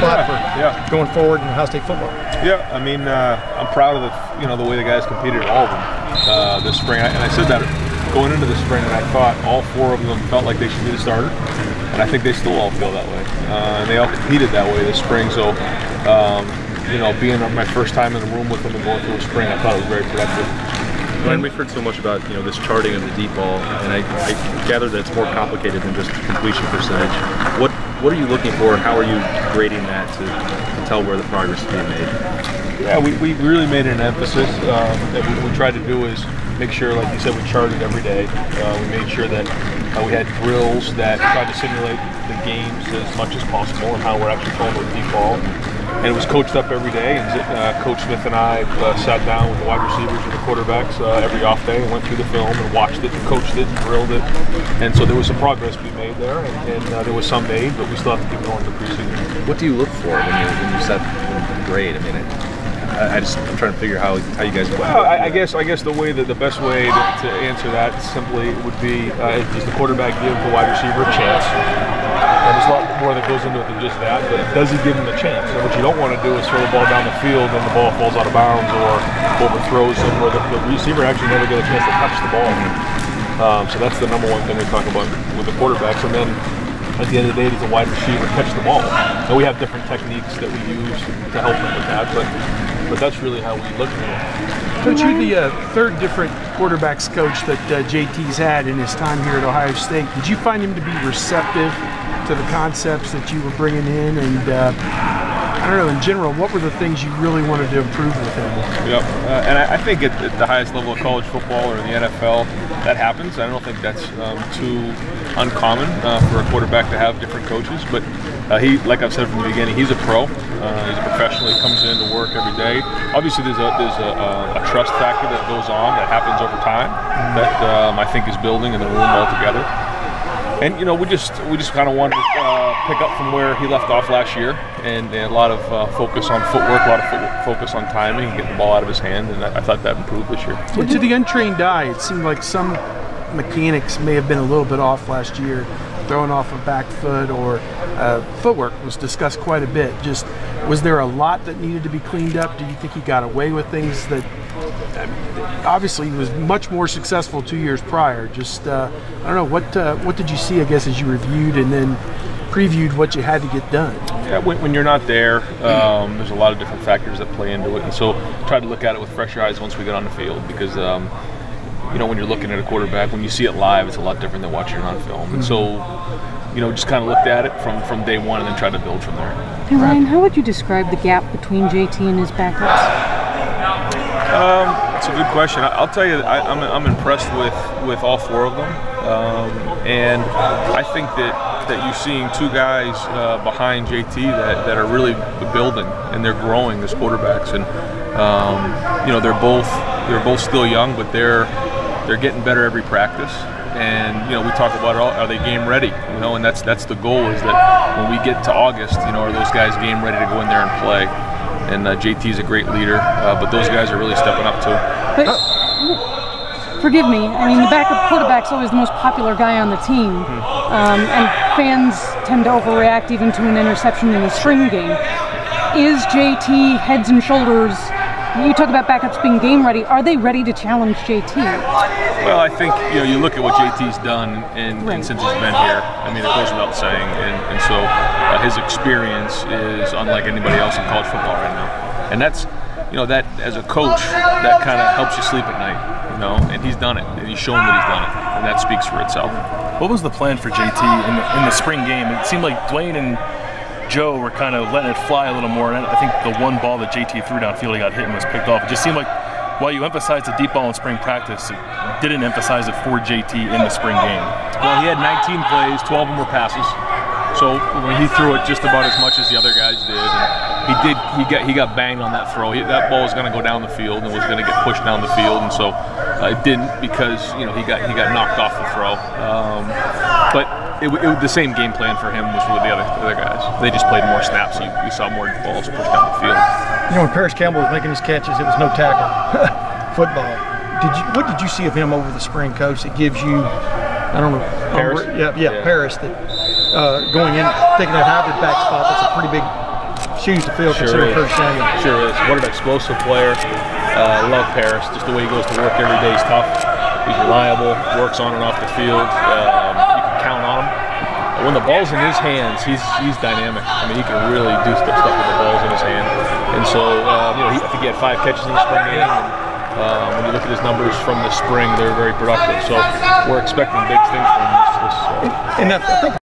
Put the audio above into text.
spot for going forward in Ohio State football. Yeah, I mean, I'm proud of the way the guys competed, all of them, this spring. And I said that going into the spring, and I thought all 4 of them felt like they should be the starter, and I think they still all feel that way. And they all competed that way this spring. So, being my first time in the room with them and going through the spring, I thought it was very productive. Ryan, we've heard so much about this charting of the deep ball, and I gather that it's more complicated than just completion percentage. What are you looking for? How are you grading that to tell where the progress is being made? Yeah, we really made an emphasis. That what we tried to do is make sure, like you said, we charted every day. We made sure that we had drills that tried to simulate the games as much as possible and how we're actually playing with deep ball. And it was coached up every day, and Coach Smith and I sat down with the wide receivers and the quarterbacks every off day and went through the film and watched it and coached it and drilled it. And so there was some progress we made there, and there was some made, but we still have to keep going in the preseason. What do you look for when you set the grade? I mean, I'm trying to figure how you guys. Well, I guess the best way to answer that simply would be does the quarterback give the wide receiver a chance? And there's a lot more that goes into it than just that, but does he give him a chance? And what you don't want to do is throw the ball down the field and the ball falls out of bounds or overthrows him, or the receiver actually never get a chance to touch the ball. So that's the number one thing we talk about with the quarterbacks. And then at the end of the day, does the wide receiver catch the ball? And we have different techniques that we use to help them with that, but that's really how we look at it. Coach, you're the third different quarterbacks coach that JT's had in his time here at Ohio State. Did you find him to be receptive to the concepts that you were bringing in? And I don't know, in general, what were the things you really wanted to improve with him? Yep, and I think at the highest level of college football or in the NFL, that happens. I don't think that's too uncommon for a quarterback to have different coaches. But he, like I've said from the beginning, he's a pro. He's a professional. He comes into work every day. Obviously, there's a trust factor that goes on that happens over time that I think is building in the room altogether. And we just kind of wanted to pick up from where he left off last year, and a lot of focus on footwork, a lot of focus on timing, and getting the ball out of his hand, and I thought that improved this year. Well, to the untrained eye, it seemed like some mechanics may have been a little bit off last year, throwing off a back foot, or footwork was discussed quite a bit. Just, was there a lot that needed to be cleaned up? Do you think he got away with things that obviously he was much more successful 2 years prior? Just I don't know, what did you see, I guess, as you reviewed and then previewed what you had to get done? Yeah, when you're not there, there's a lot of different factors that play into it, and so try to look at it with fresher eyes once we get on the field, because when you're looking at a quarterback, when you see it live, it's a lot different than watching it on film. And so just kind of looked at it from day one and then tried to build from there. Hey Ryan, how would you describe the gap between JT and his backups? It's a good question. I'll tell you, I'm impressed with all 4 of them, and I think that you're seeing 2 guys behind JT that are really building, and they're growing as quarterbacks, and they're both still young, but they're getting better every practice. And we talk about are they game ready? And that's the goal, is that when we get to August, are those guys game ready to go in there and play? And JT's a great leader, but those guys are really stepping up too. But, forgive me, I mean, the backup quarterback's always the most popular guy on the team, and fans tend to overreact even to an interception in a spring game. Is JT heads and shoulders? You talk about backups being game ready. Are they ready to challenge JT? Well, I think you look at what JT's done and since he's been here. I mean, it goes without saying, and so his experience is unlike anybody else in college football right now. And that's that as a coach, that kind of helps you sleep at night. And he's done it, and he's shown that he's done it, and that speaks for itself. What was the plan for JT in the spring game? It seemed like Dwayne and Joe were kind of letting it fly a little more, and I think the one ball that JT threw downfield, he got hit and was picked off. It just seemed like while you emphasized the deep ball in spring practice, it didn't emphasize it for JT in the spring game. Well, he had 19 plays, 12 of them were passes. So when he threw it just about as much as the other guys did, and he got banged on that throw. That ball was going to go down the field and was going to get pushed down the field, and so it didn't, because he got knocked off the throw. But the same game plan for him was with the other guys. They just played more snaps, so you saw more balls pushed down the field. When Paris Campbell was making his catches, it was no tackle football. What did you see of him over the spring, Coach, that gives you, I don't know, Paris? Paris, that going in, taking that hybrid back spot, that's a pretty big shoes to fill Sure considering is. Curtis Samuel. Sure is. What an explosive player. Love Paris. Just the way he goes to work every day is tough. He's reliable, works on and off the field. You can count on him. When the ball's in his hands, he's dynamic. I mean, he can really do stuff with the balls in his hand. And so, I think he had 5 catches in the spring game. And, when you look at his numbers from the spring, they're very productive. So we're expecting big things from him. And I think